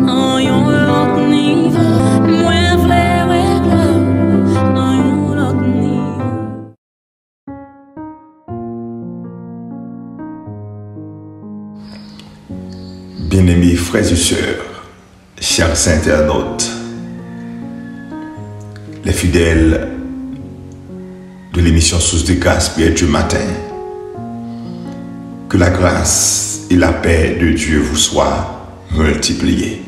dans yon l'autre niveau. Moi vle régler dans yon l'autre niveau. Bien-aimés frères et sœurs, chers internautes, les fidèles de l'émission Source de grâce spirituelle matin, que la grâce et la paix de Dieu vous soient multipliées.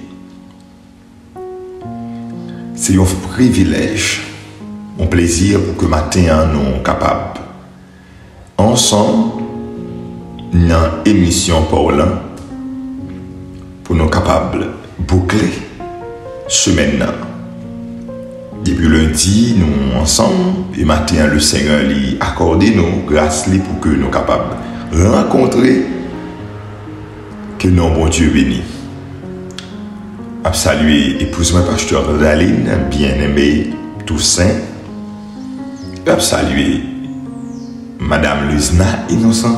C'est un privilège, un plaisir pour que matin nous sommes capables, ensemble, dans l'émission Paulin, pour nous capables de boucler semaine. Depuis lundi, nous ensemble, et matin, le Seigneur lui accordé nous grâce pour que nous soyons capables de rencontrer que nous, bon Dieu béni. Je salue épouse ma pasteur Daline, bien-aimée Toussaint. Je salue Madame Luzna Innocent.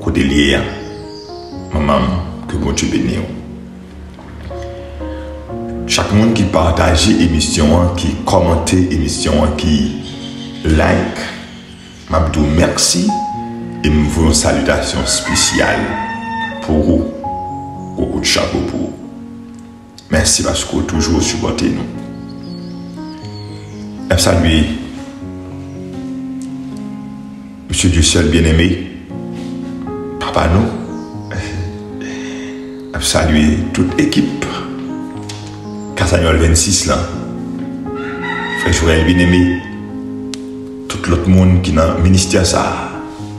Codélia, maman, que bon Dieu béni. Chaque monde qui partage l'émission, qui commente l'émission, qui like, je vous merci et je vous une salutation spéciale pour vous. Beaucoup de chapeau pour vous. Merci parce que vous toujours supportez nous. Je salue Monsieur Dieu seul bien-aimé, Papa nous. Je salue toute l'équipe. Casagnol 26 là, frère Joël bien-aimé, tout l'autre monde qui est dans le ministère ça,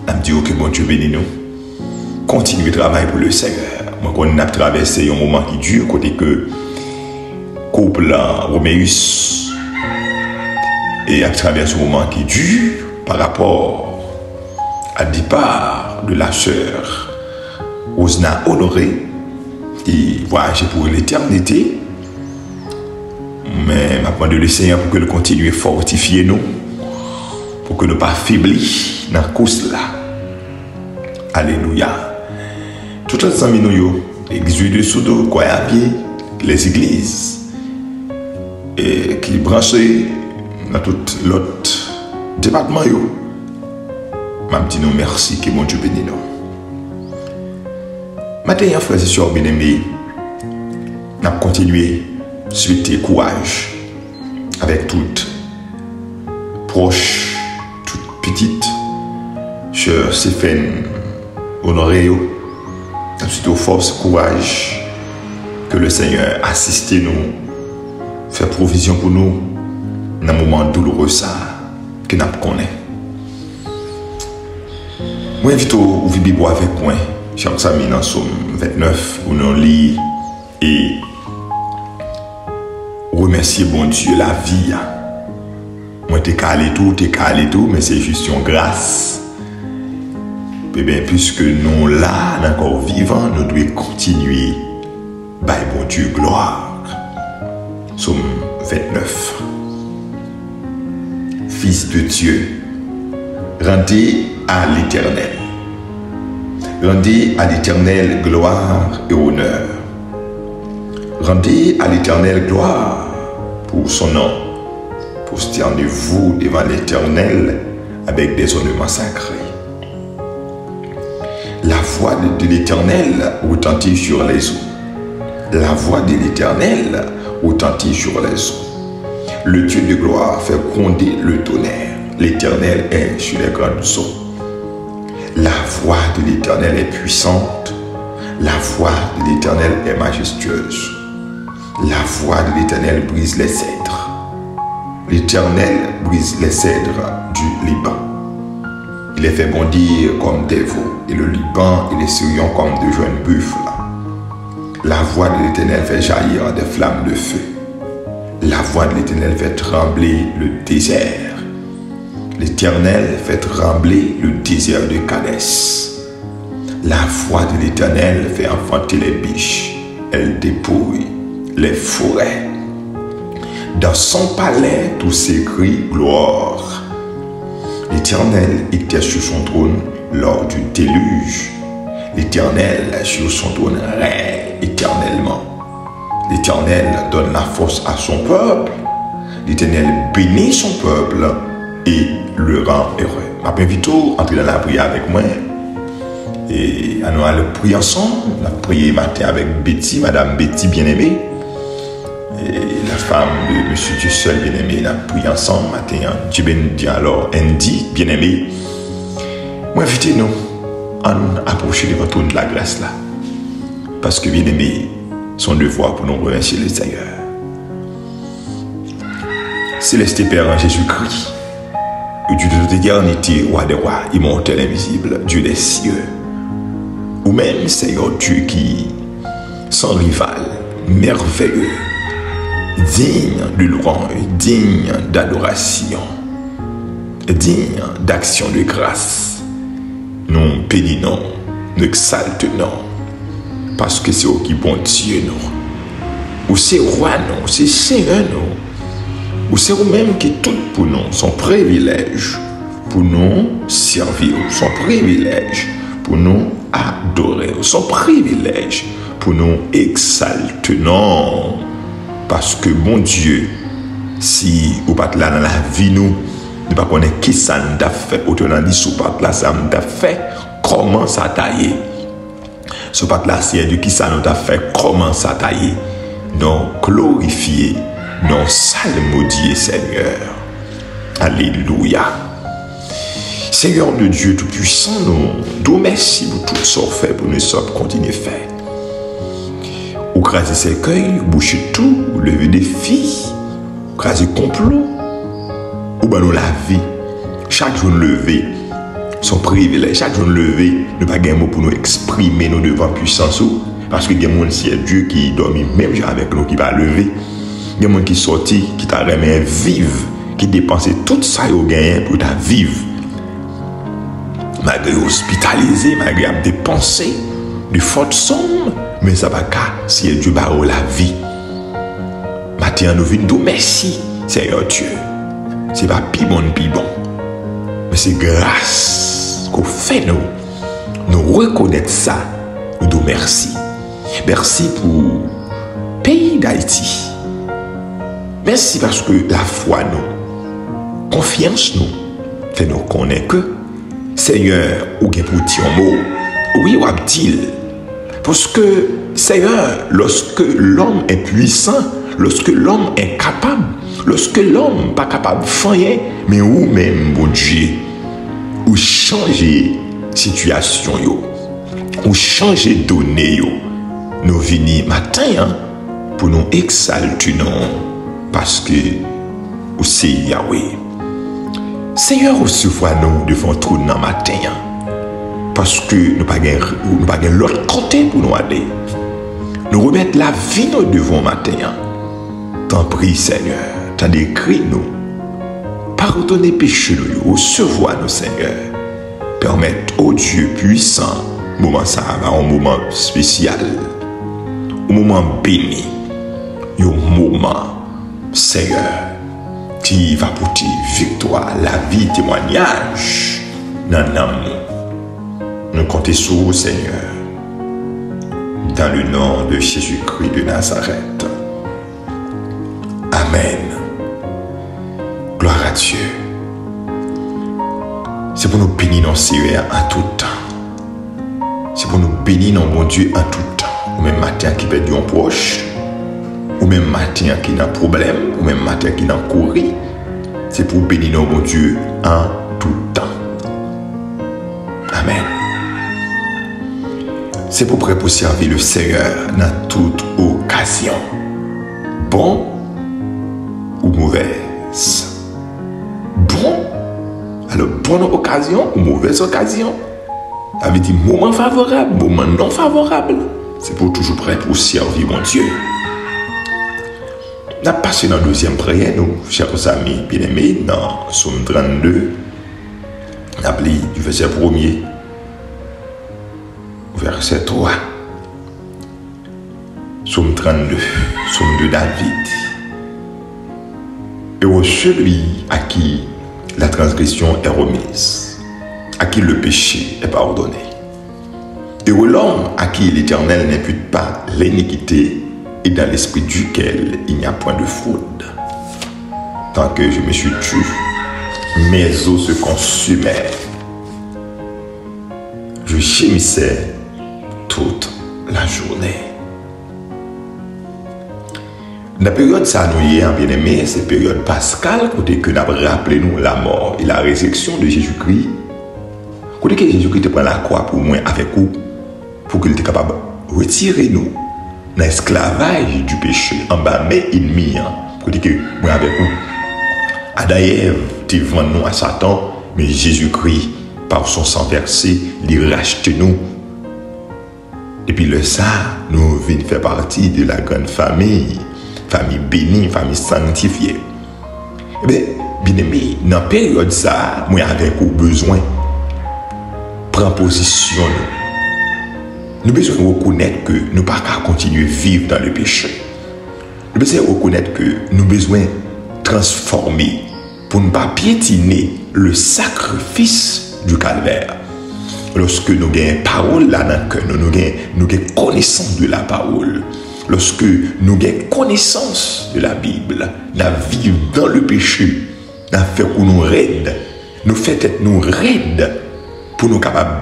je me dis que bon Dieu bénit nous. Continuez de travailler pour le Seigneur. Moi, on a traversé un moment qui dure, côté que couple Roméus et a traversé un moment qui dure par rapport à départ de la sœur Osna Honoré qui voyageait pour l'éternité. Mais je demande le Seigneur pour que nous continuions à fortifier nous, pour que nous ne pas faiblir dans la course là. Alléluia. Toutes les amis nous, l'église de Soudo, quoi à pied, les églises, et qui branchent dans tout l'autre département, je dis nous merci, que mon Dieu bénisse nous. Maintenant, frères et sœurs bien-aimés, nous allons continuer. Souhaiter courage avec toutes proches, toutes petites, chère Stéphane Honoré, ensuite force, courage, que le Seigneur assiste nous, fait provision pour nous dans un moment douloureux ça, que nous connaissons. Moi, invite au Bible avec moi, chaque samedi dans Somme 29, où nous lisons et remercier bon Dieu la vie. Moi t'es calé tout, mais c'est juste une grâce. Et bien puisque nous là, encore vivants, nous devons continuer. By bon Dieu gloire. Somme 29. Fils de Dieu, rendez à l'Éternel. Rendez à l'Éternel gloire et honneur. Rendez à l'Éternel gloire pour son nom. Prosternez-vous devant l'Éternel avec des ornements sacrés. La voix de l'Éternel retentit sur les eaux. La voix de l'Éternel retentit sur les eaux. Le Dieu de gloire fait gronder le tonnerre. L'Éternel est sur les grandes eaux. La voix de l'Éternel est puissante. La voix de l'Éternel est majestueuse. La voix de l'Éternel brise les cèdres. L'Éternel brise les cèdres du Liban. Il les fait bondir comme des veaux, et le Liban et les Syriens comme de jeunes buffles. La voix de l'Éternel fait jaillir des flammes de feu. La voix de l'Éternel fait trembler le désert. L'Éternel fait trembler le désert de Cadès. La voix de l'Éternel fait enfanter les biches. Elle dépouille les forêts. Dans son palais, tout s'écrie gloire. L'Éternel était sur son trône lors du déluge. L'Éternel sur son trône règne éternellement. L'Éternel donne la force à son peuple. L'Éternel bénit son peuple et le rend heureux. Je m'invite à entrer dans la prière avec moi. Et nous allons prier ensemble. On a prié matin avec Betty, Madame Betty bien-aimée. Et la femme de Monsieur Dieu seul bien-aimé. On a prié ensemble matin. Dieu bénit alors Andy bien-aimé. Moi, invitez-nous à nous approcher de votre trône de la grâce là. Parce que bien-aimé, son devoir pour nous remercier le Seigneur. Céleste Père en Jésus-Christ, Dieu de toute éternité, roi des rois, immortel, invisible, Dieu des cieux, ou même Seigneur Dieu qui, sans rival, merveilleux, digne de louange, digne d'adoration, digne d'action de grâce, nous bénissons, nous exaltons, parce que c'est au qui bon Dieu nous, ou c'est roi nous, c'est Seigneur nous, ou c'est vous-même qui tout pour nous, son privilège pour nous servir, son privilège pour nous adorer, son privilège pour nous exalter. Non, parce que bon Dieu, si vous pas là dans la vie, nous ne pas connaître qui ça nous a fait, autrement dit, si vous pas là, ça nous a fait, comment ça tailler. Si vous pas là, c'est de qui ça nous a fait, comment ça tailler. Non, glorifier. Non, salmodier Seigneur. Alléluia. Seigneur de Dieu Tout-Puissant, nous merci pour tout ce qu'on fait, pour nous sommes continuer à faire. Ou craser ses cueils, boucher tout, ou lever des filles, craser complot, ou ben nous la vie. Chaque jour lever, son privilège, chaque jour lever, ne pas gagner un mot pour nous exprimer nous devant puissance. Parce que il y a des gens, c'est Dieu qui dormit même avec nous, qui va lever. Il y a des gens qui sont sortis, qui t'a remis vivre, qui dépensent tout ça au gain pour ta vivre. Malgré hospitalisé, malgré dépenser de fortes sommes, mais ça va pas si Dieu va la vie. Maintenant, nous venons de merci, Seigneur Dieu. C'est pas pi bon, mais c'est grâce qu'on fait nous reconnaître ça, nous disons merci. Merci pour le pays d'Haïti. Merci parce que la foi nous, confiance nous, fait nous connaître que Seigneur, ou bien pour dire un mot, oui, ou a-t-il. Parce que Seigneur, lorsque l'homme est puissant, lorsque l'homme est capable, lorsque l'homme n'est pas capable de faire, mais ou même, bon Dieu, ou changer situation, ou changer données, nous venons matin pour nous exalter, parce que c'est Yahweh. Seigneur, recevoir nous devant tout dans matin, parce que nous n'avons pas l'autre côté pour nous aller. Nous remettre la vie nous devant matin. T'en prie, Seigneur, t'as décrit nous. Pardonnez péché nous, recevoir nous, Seigneur. Permettre au Dieu puissant, moment ça va, un moment spécial, un moment béni, un moment, Seigneur, qui va porter victoire, la vie, témoignage dans l'amour. Nous comptons sur vous, Seigneur, dans le nom de Jésus-Christ de Nazareth. Amen. Gloire à Dieu. C'est pour nous bénir dans Seigneur en tout temps. C'est pour nous bénir dans mon Dieu en tout temps. Ou même matin qui perd un proche, ou même matin qui n'a problème, ou même matin qui n'a couru. C'est pour bénir dans mon Dieu en tout temps. Amen. C'est pour prêt pour servir le Seigneur dans toute occasion. Bon ou mauvaise. Bon. Alors, bonne occasion ou mauvaise occasion. Ça veut dire moment favorable, moment non favorable. C'est pour toujours prêt pour servir mon Dieu. On a passé dans la deuxième prière, nous, chers amis bien-aimés, dans Psaume 32. On a appelé du verset 1er, verset 3. Psaume 32, Psaume de David. Heureux celui à qui la transgression est remise, à qui le péché est pardonné. Heureux l'homme à qui l'Éternel n'impute pas l'iniquité et dans l'esprit duquel il n'y a point de fraude. Tant que je me suis tué, mes os se consumaient. Je gémissais toute la journée. Dans la période ça nous y est bien aimé, c'est période pascale, côté que nous avons rappelé nous la mort et la résurrection de Jésus-Christ. Côté que Jésus-Christ te prend la croix pour moi avec vous, pour qu'il soit capable de retirer nous dans l'esclavage du péché, en bas mes ennemis, côté que moi avec vous. Adam et Ève, tu vends nous à Satan, mais Jésus-Christ, par son sang versé, il rachète nous. Depuis le ça, nous venons faire partie de la grande famille bénie, famille sanctifiée. Eh bien, bien aimé, dans la période ça, moi avec vous besoin, prendre position. Nous besoin de reconnaître que nous ne pouvons pas continuer à vivre dans le péché. Nous besoin de reconnaître que nous besoin de transformer pour ne pas piétiner le sacrifice du calvaire. Lorsque nous avons parole là dans le cœur, nous avons connaissance de la parole. Lorsque nous avons connaissance de la Bible, nous vivons dans le péché, nous fait pour nous raides, nous fait être nous raides pour nous capables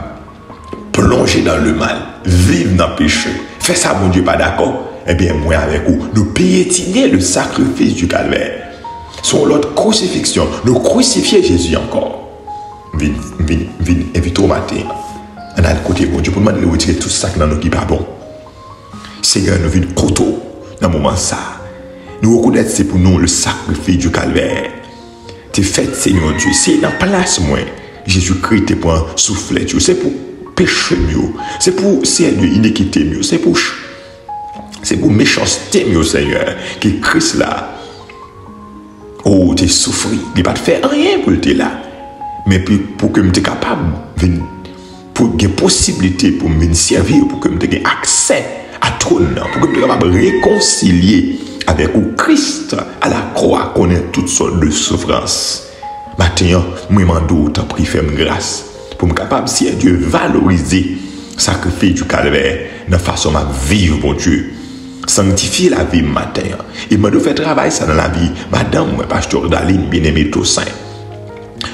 de plonger dans le mal, vivre dans le péché. Fait ça, mon Dieu, pas d'accord? Eh bien, moi avec vous, nous piétiner le sacrifice du calvaire. Sur l'autre crucifixion, nous crucifier Jésus encore. Invite au matin. On a le côté bon Dieu pour nous demander de retirer tout ça dans nous qui n'est pas bon. Seigneur, nous venons couteau dans le moment ça. Nous reconnaissons c'est pour nous le sacrifice du calvaire. Tu fait, Seigneur Dieu. C'est dans la place, moi. Jésus-Christ te prend soufflet. C'est pour péché mieux. C'est pour Seigneur iniquité mieux. C'est pour méchanceté mieux, Seigneur. Que Christ là. Oh, tu souffres. Il n'a pas fait rien pour te là. Mais pour que je sois capable, pour qu'il y ait possibilité pour me servir, pour que je aiie accès à trône, pour que je sois capable de réconcilier avec Christ à la croix, qu'on ait toutes sortes de souffrances. Maintenant, moi, je m'en t'en prie, fais-moi grâce pour me capable, si Dieu, valoriser le sacrifice du calvaire de façon à vivre, mon Dieu. Sanctifier la vie matin. Et je dois faire travail ça dans la vie. Madame, moi, pasteur Daline, bien-aimé tout saint.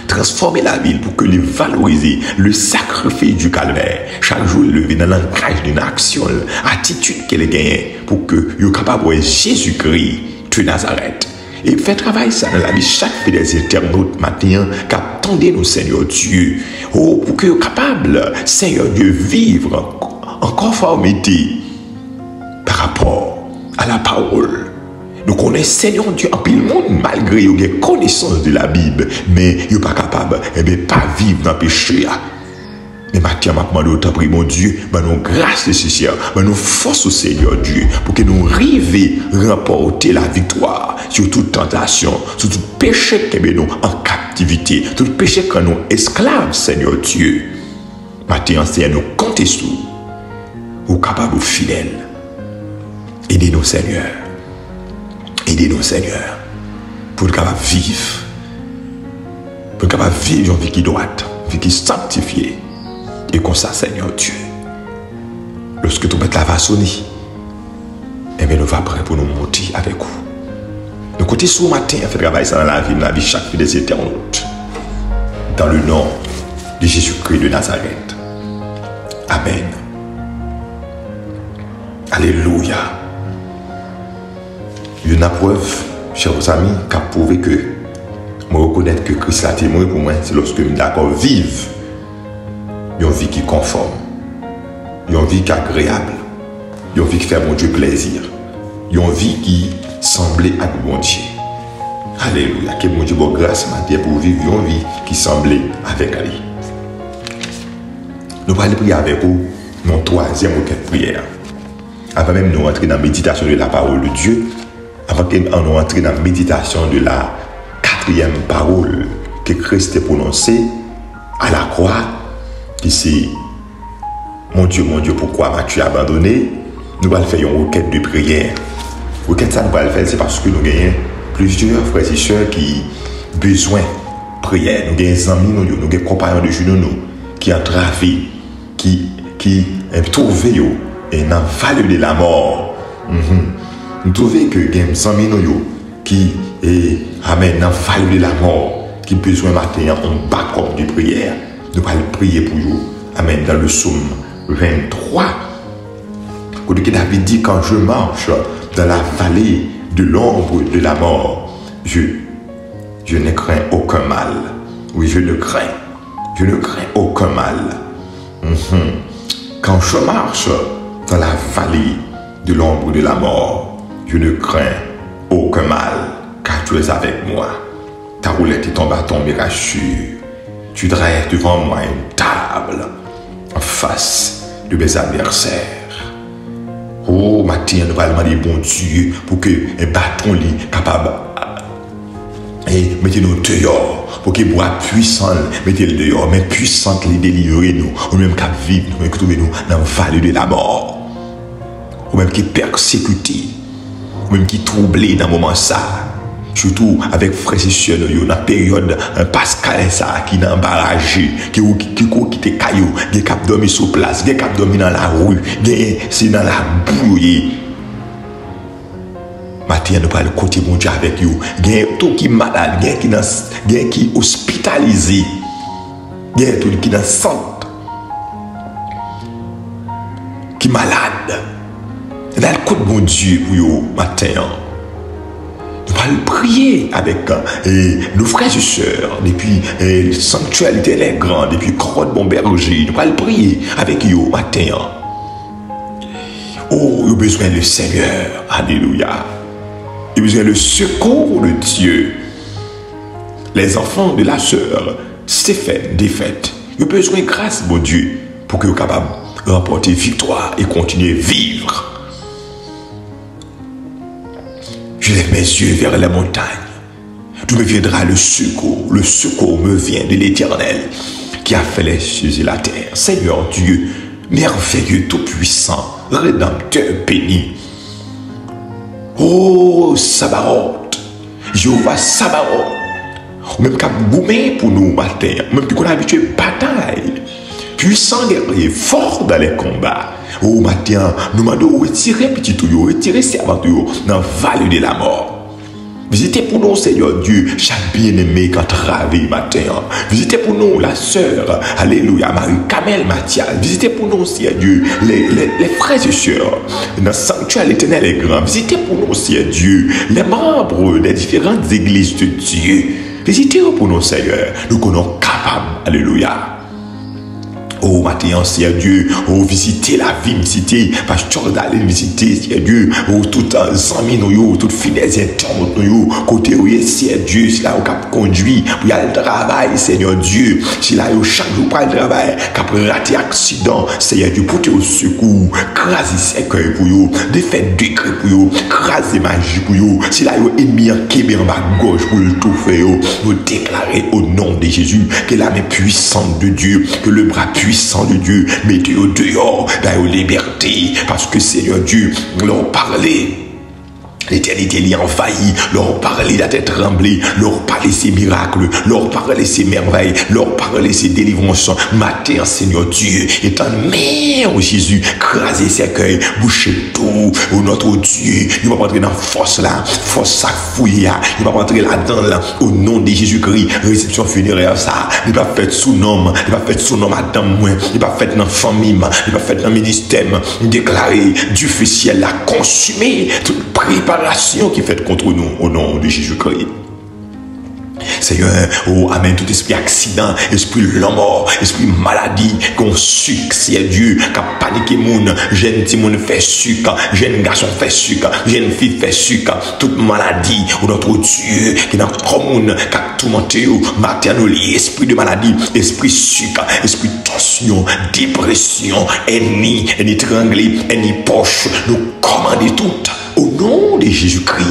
Transformer la vie pour que les valoriser le sacrifice du calvaire. Chaque jour, lever dans l'ancrage d'une action, attitude qu'elle gagne pour que vous capable de Jésus-Christ, de Nazareth. Et faire travail ça dans la vie chaque fidèle internaute matin, qu'attendez nous, Seigneur Dieu. Oh, pour que vous capable, Seigneur Dieu, vivre en conformité par rapport à la parole. Nous connaissons Seigneur Dieu en pile monde, malgré qu'ils aient connaissance de la Bible, mais ils ne sont pas capables, pas vivre dans le péché. Mais maintenant, je demande autant prie, mon Dieu, nous grâce nécessaire, nous force au Seigneur Dieu, pour que nous arrivions à remporter la victoire sur toute tentation, sur tout péché qui est nous en captivité, tout péché que nous esclaves, Seigneur Dieu. Maintenant, Seigneur, nous comptons sur vous, capables, fidèles. Aidez-nous, Seigneur. Aidez-nous, Seigneur, pour être capable de vivre. Pour être capable de vivre une vie qui est droite, une vie qui est sanctifiée. Et comme ça, Seigneur Dieu, lorsque tu mets la va sonner, eh bien, nous va prêt pour nous monter avec vous. Nous comptons sur le matin à faire travail ça dans la vie chaque vie des éternels. Dans le nom de Jésus-Christ de Nazareth. Amen. Alléluia. Il y a une preuve, chers amis, qui a prouvé que je reconnais que Christ a témoin pour moi, c'est lorsque je suis d'accord vivre une vie qui est conforme, une vie qui est agréable, une vie qui fait mon Dieu plaisir, une vie qui semblait à mon Dieu. Alléluia. Que mon Dieu, bonne grâce, Dieu, pour vivre une vie qui semblait avec lui. Nous allons prier avec vous mon troisième requête prière. Avant même de nous entrer dans la méditation de la parole de Dieu, avant que nous entrions dans la méditation de la quatrième parole que Christ a prononcée à la croix, qui c'est mon Dieu, pourquoi m'as-tu abandonné? Nous allons faire une requête de prière. Requête ça, nous allons faire, c'est parce que nous avons plusieurs frères et sœurs qui ont besoin de prière. Nous avons des amis, nous avons des compagnons de genoux qui ont travé, qui trouver et dans la vallée de la mort. Nous trouvons que il y a des amis qui amènent dans la vallée de la mort, qui besoin matin un backup de prière. Nous allons prier pour eux. Amen. Dans le psaume 23, où David dit, quand je marche dans la vallée de l'ombre de la mort, je ne crains aucun mal. Oui, je ne crains aucun mal. Quand je marche dans la vallée de l'ombre de la mort, je ne crains aucun mal, car tu es avec moi. Ta roulette et ton bâton me rassurent. Tu dresses devant moi une table en face de mes adversaires. Oh, matin, nous allons demander bon Dieu pour que un bâton est capable et mettez-nous dehors pour que bois puissant mettez-le dehors, mais puissante les délivrer nous, ou même qu'à vivre nous, que trouver nous dans la vallée de la mort, ou même qui persécuté, ou même qui troublé dans le moment ça. Surtout avec frères et sœurs, dans la période Pascal, ça, qui n'a embarrassé, qui te caillou, qui cap dormi sur place, qui cap dormi dans la rue, qui c'est dans la bouille. Matin, nous parlons côté mon Dieu avec vous. Il y a tout qui est malade, il y a qui est hospitalisé, il y a tout qui est dans le centre, qui est malade. Il y a le côté mon Dieu pour vous, matin. Nous allons prier avec nos frères et sœurs depuis le sanctuaire les grands, depuis Croix de Bomberger. Nous allons prier avec eux matin. Oh, il y a besoin du Seigneur. Alléluia. Il y a besoin du secours de Dieu. Les enfants de la sœur Stéphane défaite. Il y a besoin de grâce, mon Dieu, pour que vous soyez capable de remporter victoire et continuer à vivre. Je lève mes yeux vers la montagne. D'où me viendra le secours. Le secours me vient de l'Éternel qui a fait les cieux et la terre. Seigneur Dieu, merveilleux, tout-puissant, rédempteur, béni. Oh, Sabaoth, Jéhovah Sabaoth. Ou même qu'à goumer pour nous matin, même qu'on a habitué bataille. Puissant guerrier, fort dans les combats. Oh matin, nous demandons retirer petit tout, retirer servant dans la vallée de la mort. Visitez pour nous, Seigneur Dieu, chaque bien-aimé qui a travaillé matin. Visitez pour nous la sœur, alléluia, Marie-Camille Mathias. Visitez pour nous, Seigneur Dieu, les frères et sœurs, dans le sanctuaire l'Éternel est grand. Visitez pour nous, Seigneur Dieu, les membres des différentes églises de Dieu. Visitez pour nous, Seigneur, nous connaissons capables, alléluia. Oh, matin, Seigneur Dieu, oh, visitez la vie, visitez, pasteur d'aller visiter, Seigneur Dieu, oh, tout un amis, nous, tout fidèles internautes, nous, côté, oui, Seigneur Dieu, si là, on cap conduit, pour y aller le travail, Seigneur Dieu, si là, chaque jour, pas le travail, cap raté accident, Seigneur Dieu, pour te au secours, craser cercueil pour vous, défaire décret pour vous, craser magie pour vous, si là, ennemi en québé en bas gauche pour le tout faire, vous déclarer au nom de Jésus que la main puissante de Dieu, que le bras puissant de Dieu, mettez-au dehors dans la liberté, parce que Seigneur Dieu, leur parler. L'éternité l'y envahit, leur parler la tête tremblée, leur parler ses miracles, leur parler ses merveilles, leur parler ses délivrances. Matin, Seigneur Dieu, est en mer, Jésus, craser ses cœurs, boucher tout, oh notre Dieu, il va rentrer dans la force là, force ça fouille, il va rentrer là-dedans là, au nom de Jésus-Christ, réception funéraire ça, il va faire sous nom, il va faire sous nom madame moi, il va faire dans la famille, il va faire dans le ministère, déclarer du feu ciel là, consumer toute préparation qui est faite contre nous au nom de Jésus-Christ. Seigneur, oh, amen, tout esprit accident, esprit mort, esprit maladie, qu'on succès, Dieu, qui a paniqué moun, jeune petit moun fait sucre, jeune garçon fait sucre, jeune fille fait sucre, toute maladie, ou notre Dieu, qui n'a pas moun, qui a tourmenté, maternel, esprit de maladie, esprit sucre, esprit tension, dépression, ennemi étranglé, ennemi poche, nous commandons tout, au nom de Jésus-Christ.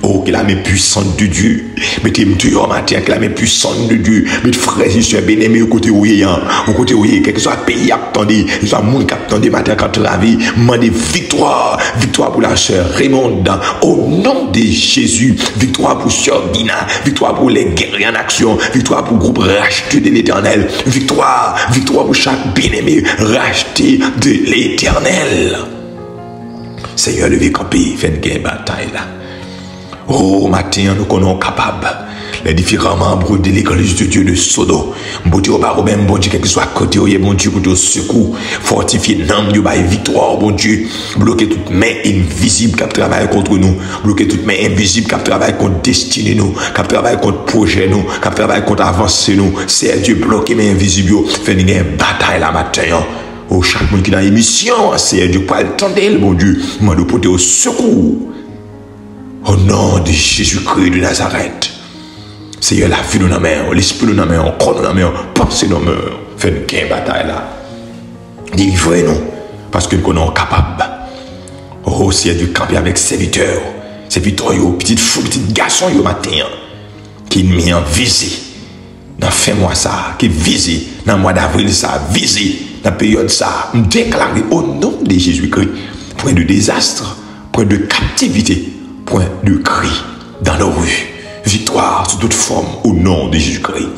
Oh, que la main puissante de Dieu. Mettez-moi dehors matin, que la main puissante de Dieu. Mettez frères et sœurs bien-aimés au côté où il y a. Au côté où il y a. Quel que soit le pays attendez, quel que soit le monde qui attendait matin quand travaille. Demandez victoire. Victoire pour la sœur Raymond. Au nom de Jésus. Victoire pour sœur Dina. Victoire pour les guerriers en action. Victoire pour le groupe racheté de l'Éternel. Victoire. Victoire pour chaque bien-aimé racheté de l'Éternel. Seigneur, levez campé. Faites une bataille là. Oh, matin, nous connaissons capables. Les différents membres de l'église de Dieu de Sodo. Bon Dieu, même bon Dieu, quel que soit côté, bon Dieu, pour te secours, fortifier l'âme, Dieu, victoire, bon Dieu. Bloquer toute main invisible qui travaille contre nous. Bloquer toute main invisible qui travaille contre destinée nous. Qui travaille contre projet nous. Qui travaille contre avancer nous. C'est Dieu bloquer main invisible. Fait une bataille là matin. Oh, chaque monde qui est dans l'émission, c'est Dieu pour attendre, bon Dieu. Moi, nous porter au secours. Au nom de Jésus-Christ de Nazareth. Seigneur, la vie nous dans la main, l'esprit nous dans la main, le corps nous dans la main, pensée nous dans la main. Faites une bataille là. Délivrez-nous, parce que nous sommes capables. Oh, Seigneur, du camper avec serviteurs, petites filles, petits garçons, matin, qui m'y ont visé. Dans fin mois ça, qui visé, dans le mois d'avril ça, visé, dans la période ça, nous déclarer au nom de Jésus-Christ, point de désastre, point de captivité, point de cri dans nos rues. Victoire sous toute forme au nom de Jésus-Christ.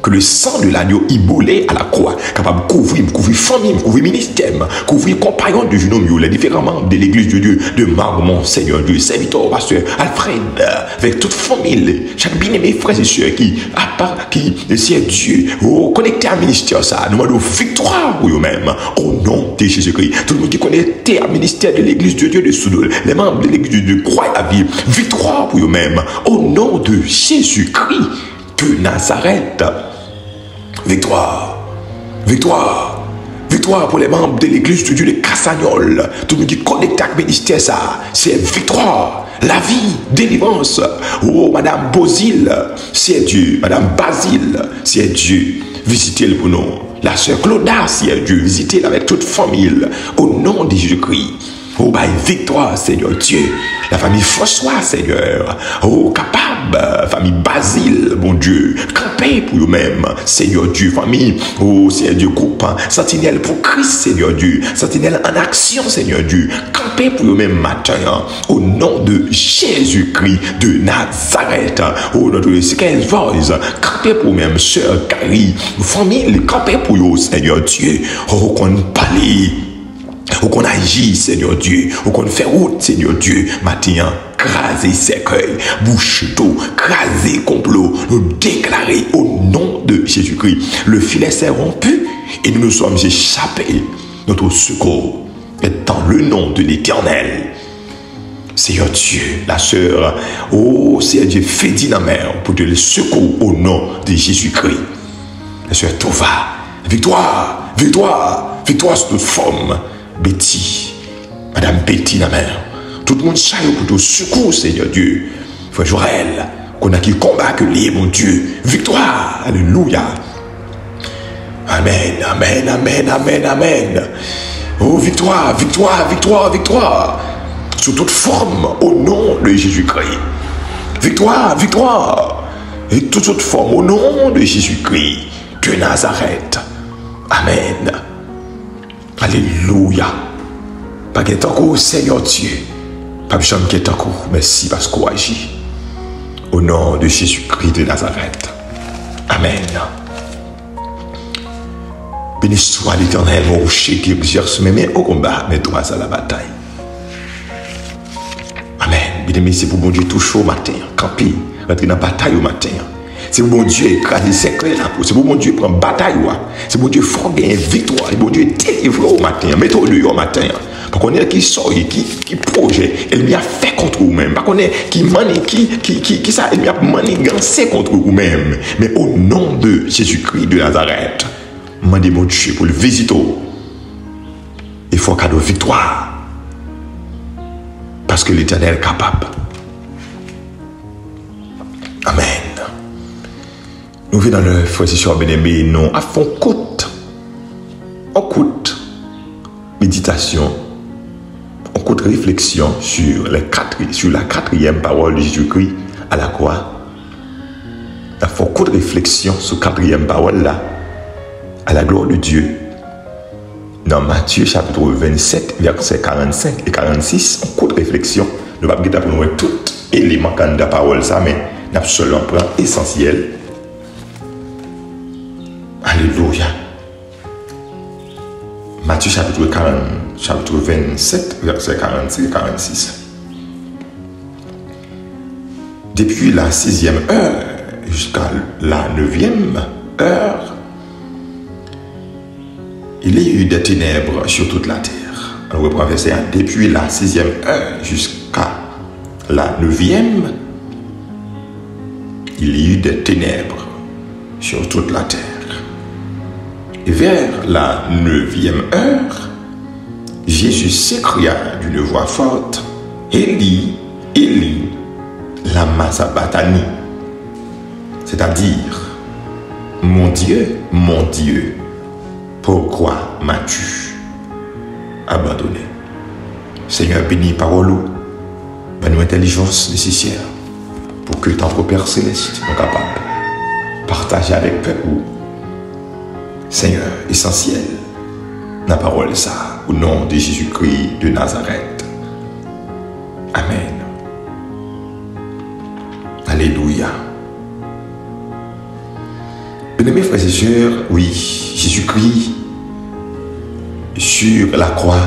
Que le sang de l'agneau immolé à la croix, capable de couvrir famille, couvrir ministère, couvrir compagnon de genoux, les différents membres de l'église de Dieu, de Marmont, Seigneur Dieu, serviteur, pasteur Alfred, avec toute famille, chaque bien-aimé frère et soeur c'est Dieu, connecté à ministère, ça, nous demandons victoire pour eux-mêmes, au nom de Jésus-Christ. Tout le monde qui est connecté à ministère de l'église de Dieu de Soudoul, les membres de l'église de Dieu croient à vie, victoire pour eux-mêmes, au nom de Jésus-Christ de Nazareth. Victoire, victoire, victoire pour les membres de l'église de Dieu de Cassagnol. Tout le monde qui connecte avec le ministère, ça, c'est victoire, la vie, délivrance. Oh, Madame Bozil, c'est Dieu. Madame Basile, c'est Dieu. Visitez-le pour nous. La sœur Claudia, c'est Dieu. Visitez-le avec toute famille. Au nom de Jésus-Christ. Oh, bah, victoire, Seigneur Dieu. La famille François, Seigneur. Oh, capable. Famille Basile, bon Dieu. Campez pour vous-même, Seigneur Dieu. Famille, oh, Seigneur Dieu, groupe. Sentinelle pour Christ, Seigneur Dieu. Sentinelle en action, Seigneur Dieu. Campez pour vous-même matin. Au nom de Jésus-Christ de Nazareth. Oh, notre Second Voice. Campez pour vous-même, sœur Carrie. Famille, campez pour vous, Seigneur Dieu. Oh, qu'on parle. Ou qu'on agit, Seigneur Dieu, ou qu'on fait route, Seigneur Dieu, matin, craser cercueil, bouche d'eau, craser complot, nous déclarer au nom de Jésus-Christ. Le filet s'est rompu et nous nous sommes échappés. Notre secours est dans le nom de l'Éternel. Seigneur Dieu, la sœur, oh Seigneur Dieu, fais dit la mère pour te le secours au nom de Jésus-Christ. La sœur Tova, victoire, victoire, victoire sous toute forme. Betty, Madame Betty la mère, tout le monde chaille pour ton secours, Seigneur Dieu. Frère Joël, qu'on a qui combat que lié, mon Dieu. Victoire, alléluia. Amen, amen, amen, amen, amen. Oh, victoire, victoire, victoire, victoire. Sous toute forme, au nom de Jésus-Christ. Victoire, victoire. Et toute autre forme, au nom de Jésus-Christ de Nazareth. Amen. Alléluia. Pas qu'il y ait encore, Seigneur Dieu. Pas qu'il y ait encore. Merci parce qu'on agit. Au nom de Jésus-Christ de Nazareth. Amen. Béni soit l'Éternel, mon rocher qui exerce mes mains au combat, mes doigts à la bataille. Amen. Bien-aimé, c'est pour mon Dieu tout chaud au matin. Camper, rentrer dans la bataille au matin. C'est pour mon Dieu écraser ses clés là. C'est pour mon Dieu prendre bataille. C'est pour mon Dieu faire gagner victoire. C'est pour mon Dieu délivrer au matin. Mettez-le au matin. Parce qu'on est qui sort, qui projette. Elle m'y a fait contre vous-même. Parce qu'on est qui manie, qui ça, elle m'y a manigancé contre vous-même. Mais au nom de Jésus-Christ de Nazareth, demandez mon Dieu pour le visiter. Il faut un cadeau de victoire. Parce que l'Éternel est capable. Amen. Nous venons dans le frère et sœur bien-aimé, nous à fond coûte. On coûte méditation. On coup de réflexion sur la quatrième parole de Jésus-Christ à la croix. Il faut coup de réflexion sur la quatrième parole là, à la gloire de Dieu. Dans Matthieu chapitre 27, versets 45 et 46, un coup de réflexion. Nous ne pouvons pas nous tout élément de la parole, ça, mais nous avons seulement plan essentiel. Alléluia. Matthieu chapitre 27, versets 46 et 46. Depuis la 6e heure jusqu'à la 9e heure, il y a eu des ténèbres sur toute la terre. On reprend verset 1. Depuis la 6e heure jusqu'à la 9e, il y a eu des ténèbres sur toute la terre. Et vers la 9e heure, Jésus s'écria d'une voix forte, Élie, Élie, lama sabachthani, c'est-à-dire, mon Dieu, pourquoi m'as-tu abandonné? Seigneur, bénis parole, donne-nous intelligence nécessaire pour que ton Père Céleste soit capable de partager avec le peuple. Seigneur, essentiel, la parole ça, au nom de Jésus-Christ de Nazareth. Amen. Alléluia. Bien-aimés frères et sœurs, oui, Jésus-Christ, sur la croix,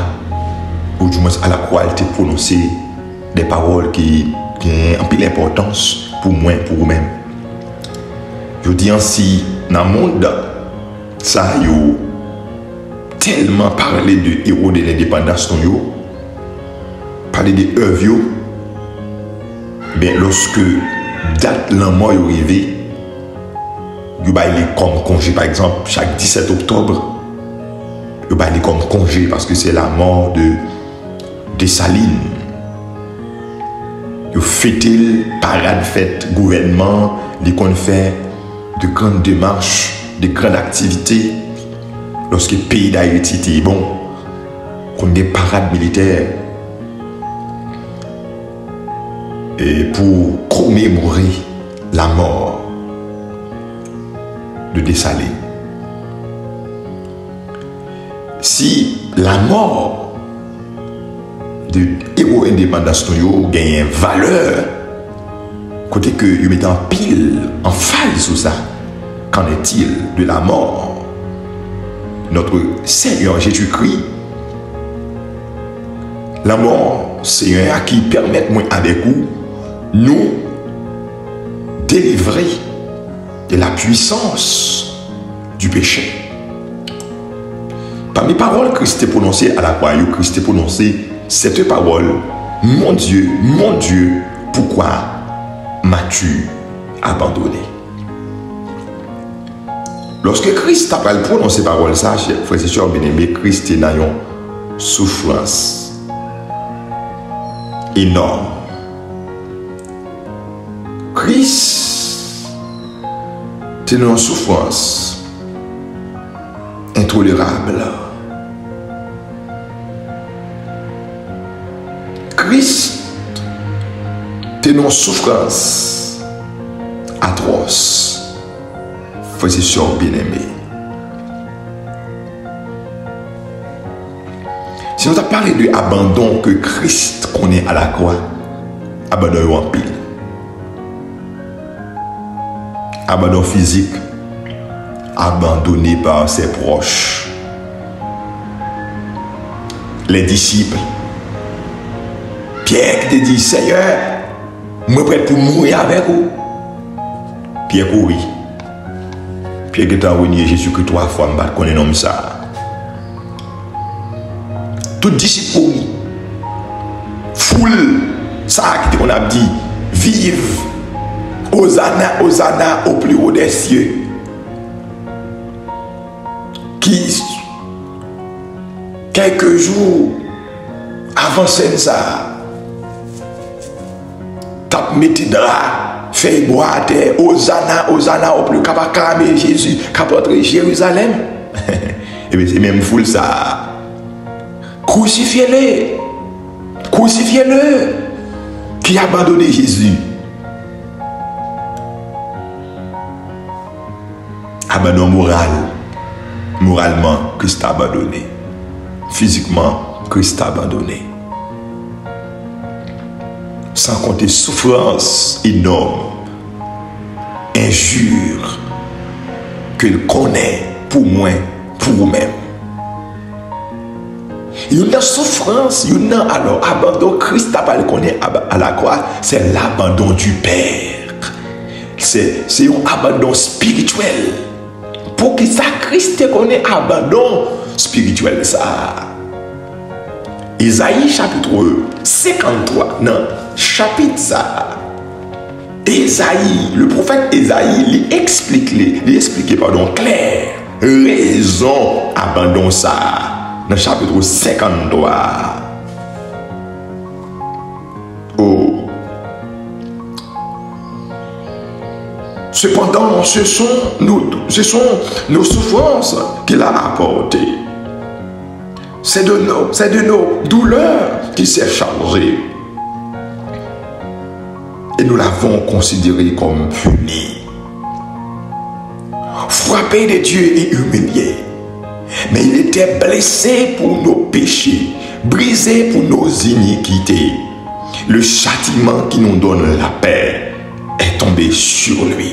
ou du moins à la croix, il t'a prononcé des paroles qui ont un peu d'importance pour moi, pour vous-même. Je dis ainsi, dans le monde, ça a tellement parlé de héros de l'indépendance, parlé de œuvres, mais lorsque date la mort est arrivée, il y a comme congé, par exemple, chaque 17 octobre, il y a comme congé parce que c'est la mort de Dessalines. Il fête parade, fête, gouvernement, il fait de grandes démarches, de grandes activités. Lorsque le pays d'Haïti était bon, qu'on a des parades militaires. Et pour commémorer la mort de Dessalines. Si la mort de héros indépendants gagne une valeur, côté que ils mettent en pile, en faille sur ça, qu'en est-il de la mort? Notre Seigneur Jésus-Christ, la mort, c'est un acquis qui permet, moi, avec vous, nous délivrer de la puissance du péché. Parmi les paroles que Christ a prononcées à la croix, Christ a prononcé cette parole, mon Dieu, pourquoi m'as-tu abandonné? Lorsque Christ a prononcé ces paroles, ça, frères et sœurs bien-aimés, Christ est dans une souffrance énorme. Christ est dans une souffrance intolérable. Christ est dans une souffrance atroce. Frères et sœurs bien-aimés. Si nous avons parlé de l'abandon que Christ connaît à la croix, abandon en pile. Abandon physique, abandonné par ses proches. Les disciples. Pierre qui te dit, Seigneur, je suis prêt pour mourir avec vous. Pierre courit. Pierre qui t'a renié Jésus-Christ 3 fois, je ne connais pas ça. Tout disciple courit. Foule, ça qu'on a dit, vive. Hosanna, Hosanna au plus haut des cieux. Qui, quelques jours avant ça, tape metti drap, fait boire à terre, Hosanna, Hosanna au plus capable de Jésus, capable de Jérusalem. Et bien c'est même foule ça. Crucifiez-les. Crucifiez-le. Qui a abandonné Jésus? Abandon moral. Moralement, Christ a abandonné. Physiquement, Christ a abandonné. Sans compter souffrance énorme, injure qu'il connaît pour moi, pour vous-même. Il y a une souffrance, il y a alors abandon. Christ a pas le connaît à la croix, c'est l'abandon du Père. C'est un abandon spirituel. Pour que ça, Christ connaît abandon spirituel. Ça. Isaïe chapitre 53, non, chapitre ça. Isaïe, le prophète Isaïe, il explique clair, raison, abandon ça, dans le chapitre 53. Oh. Cependant, ce sont nos souffrances qu'il a apportées. C'est de nos douleurs qu'il s'est chargé. Et nous l'avons considéré comme puni. Frappé de Dieu et humilié. Mais il était blessé pour nos péchés, brisé pour nos iniquités. Le châtiment qui nous donne la paix est tombé sur lui.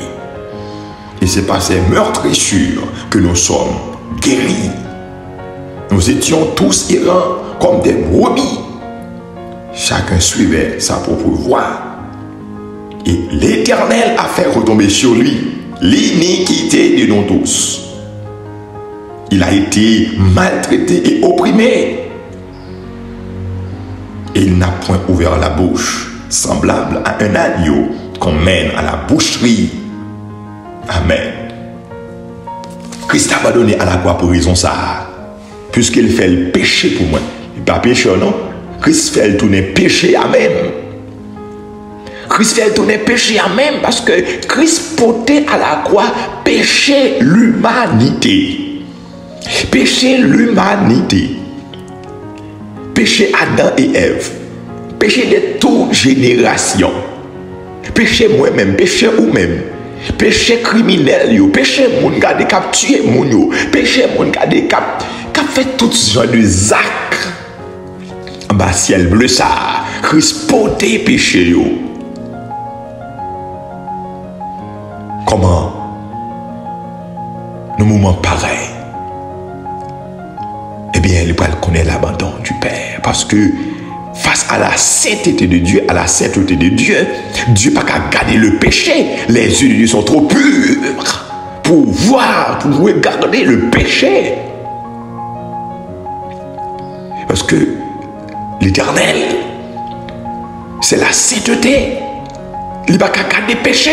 Et c'est par ses meurtrissures que nous sommes guéris. Nous étions tous errants comme des brebis. Chacun suivait sa propre voie. Et l'Éternel a fait retomber sur lui l'iniquité de nous tous. Il a été maltraité et opprimé. Et il n'a point ouvert la bouche, semblable à un agneau qu'on mène à la boucherie. Amen. Christ a abandonné à la croix pour raison ça. Puisqu'il fait le péché pour moi. Il n'est pas pécheur, non? Christ fait le tourner péché à même. Christ fait le tourner péché à même parce que Christ portait à la croix péché l'humanité. Péché l'humanité. Péché Adam et Ève. Péché de toute génération. Péché moi-même, péché ou-même. Péché criminel, yo. Péché moun gade kap tué moun yo. Péché moun gade kap fait tout ce genre de zac. En bas ciel bleu ça. Christ portait péché yo. Comment nos moments pareils, eh bien, il va connaître l'abandon du Père. Parce que face à la sainteté de Dieu, à la sainteté de Dieu, Dieu n'a qu'à garder le péché. Les yeux de Dieu sont trop purs pour voir, pour regarder le péché. Parce que l'Éternel, c'est la sainteté. Il n'a qu'à garder le péché.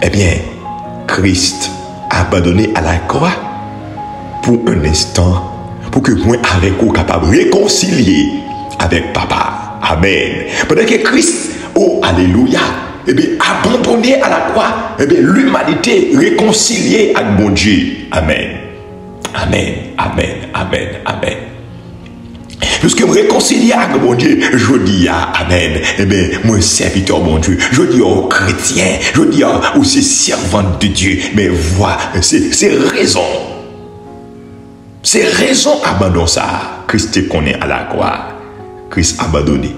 Eh bien, Christ a abandonné à la croix pour un instant, pour que moi avec vous capable de réconcilier avec Papa. Amen. Pendant que Christ, oh alléluia, eh bien, abandonné à la croix, eh bien, l'humanité réconciliée avec mon Dieu. Amen. Amen. Amen. Amen. Amen. Puisque me réconcilier avec mon Dieu, je dis Amen. Eh bien, moi, serviteur mon Dieu, je dis aux chrétiens, je dis aux servantes de Dieu, mais voilà, c'est raison. C'est raison abandon ça. Christ connaît à la croix. Christ abandonné.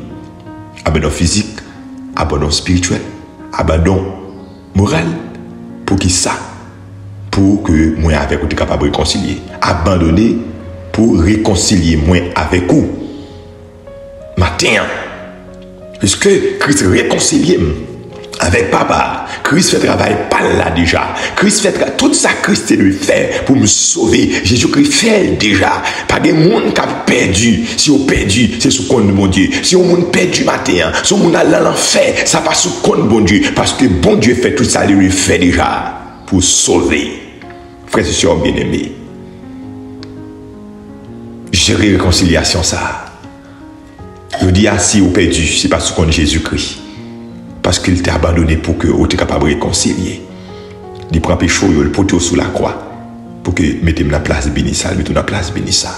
Abandon physique, abandon spirituel, abandon moral. Pour qui ça? Pour que moi avec vous, tu capable de réconcilier. Abandonné pour réconcilier moi avec vous. Matin, puisque Christ réconcilie avec Papa, Christ fait travail par là déjà. Christ fait tout ça, Christ lui fait pour me sauver. Jésus-Christ fait déjà. Pas de monde qui a perdu. Si on perdu, c'est sous compte de mon Dieu. Si on perdu matin, si on a l'enfer, ça passe sous compte de bon Dieu. Parce que bon Dieu fait tout ça, il lui fait déjà pour sauver. Frères et sœurs bien-aimés. Gérer réconciliation ça. Je dis si vous perdu, c'est parce qu'on est Jésus-Christ. Parce qu'il t'a abandonné pour que vous soyez capable de réconcilier. Il prend péché, il le porte sous la croix. Pour que mettez la place bénissa, mettez la place bénissa.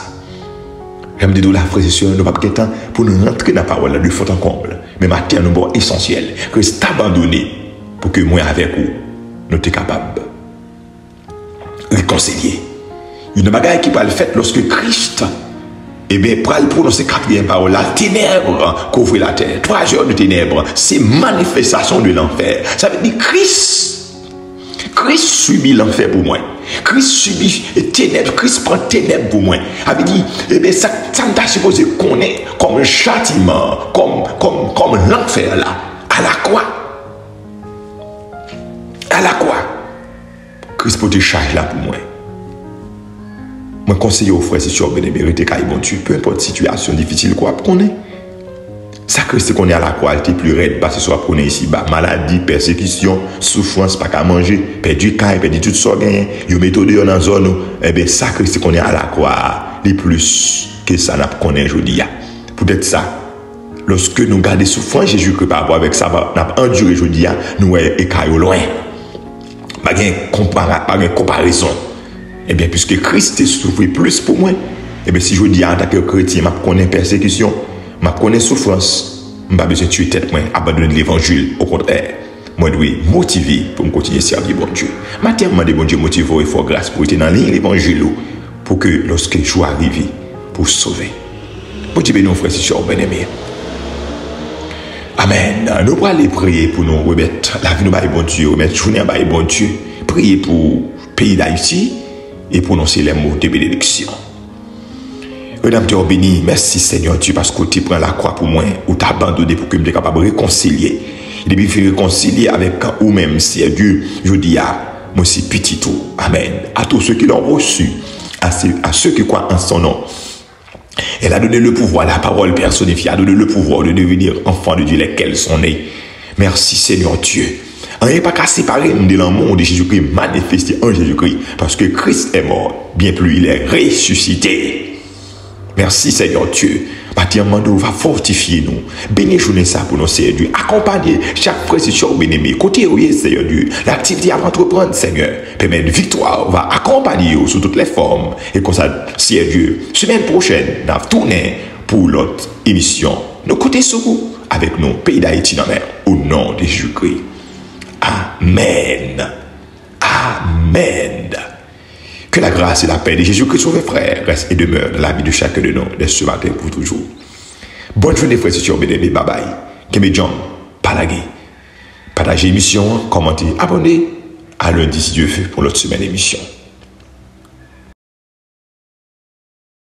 J'aime dire la frère et sœur, nous n'avons pas de temps pour nous rentrer dans la parole de fond en comble. Mais maintenant, nous sommes essentiels. Que c'est abandonné pour que moi avec vous, nous sommes capables de réconcilier. Une bagaille qui va le faire lorsque Christ, eh bien, pour le prononcer quatrième parole, la ténèbre couvre la terre. 3 heures de ténèbres, c'est manifestation de l'enfer. Ça veut dire Christ subit l'enfer pour moi. Christ subit les ténèbres. Christ prend ténèbres pour moi. Ça veut dire, eh bien, ça ne t'a supposé qu'on est comme un châtiment, comme l'enfer là, à la croix. À la croix. Christ peut te charger là pour moi. Moi, conseille aux frères, si tu as bien mérité, bon Dieu, peu importe situation difficile, quoi, qu'on est. Ça, c'est qu'on est à la croix, elle est plus raide, parce que soit qu'on est ici, bah, maladie, persécution, souffrance, pas qu'à manger, perdu caille, perdu tout ça, gagné, yo méthode dans la zone, eh bien, ça, c'est qu'on est à la croix, les plus que ça n'a pas qu'on est aujourd'hui. Peut-être ça. Lorsque nous gardons souffrance, Jésus, que par rapport avec ça, n'a pas enduré aujourd'hui, nous, et au loin. Pas de comparaison. Eh bien, puisque Christ souffre plus pour moi, eh bien, si je dis en tant que chrétien, je connais persécution, je connais souffrance, je n'ai pas besoin de tuer tête, moi, abandonner l'évangile. Au contraire, moi, je dois motiver pour me continuer à servir bon Dieu. Maintenant, je demande bon Dieu motiver et faire grâce pour être dans l'évangile, pour que lorsque je arrive, pour sauver. Bon Dieu, nous, frères et sœurs, bien-aimés. Amen. Nous allons aller prier pour nous remettre la vie de bon Dieu, remettre la journée à bon Dieu. Prier pour le pays d'Haïti et prononcer les mots de bénédiction. Madame Dieu béni, merci Seigneur Dieu parce que tu prends la croix pour moi ou t'as abandonné pour que je sois capable de réconcilier. Et depuis que je réconcilier avec ou même si Dieu, je dis à moi aussi petit tout. Amen. À tous ceux qui l'ont reçu, à ceux qui croient en son nom. Elle a donné le pouvoir, la parole personnifiée, a donné le pouvoir de devenir enfants de Dieu, lesquels sont nés. Merci Seigneur Dieu. On n'est pas qu'à séparer de l'amour de Jésus-Christ manifesté en Jésus-Christ. Parce que Christ est mort, bien plus il est ressuscité. Merci Seigneur Dieu. Bâtiment nous va fortifier nous. Bénis-nous ça pour nous, Seigneur Dieu. Accompagner chaque précision bien-aimé. Côté où est Seigneur Dieu. L'activité à entreprendre, Seigneur. Permet une victoire. Va accompagner sous toutes les formes. Et comme ça, Seigneur Dieu. Semaine prochaine, nous allons tourner pour l'autre émission. Nous côtés sur vous. Avec nous, pays d'Haïti dans mer. Au nom de Jésus-Christ. Amen. Amen. Que la grâce et la paix de Jésus-Christ, sauvé frère, reste et demeure dans la vie de chacun de nous, dès ce matin pour toujours. Bonne journée, frères et sœurs, bye bye. Kemé John, Palagé. Partagez l'émission, commentez, abonnez. À lundi, si Dieu veut, pour l'autre semaine d'émission.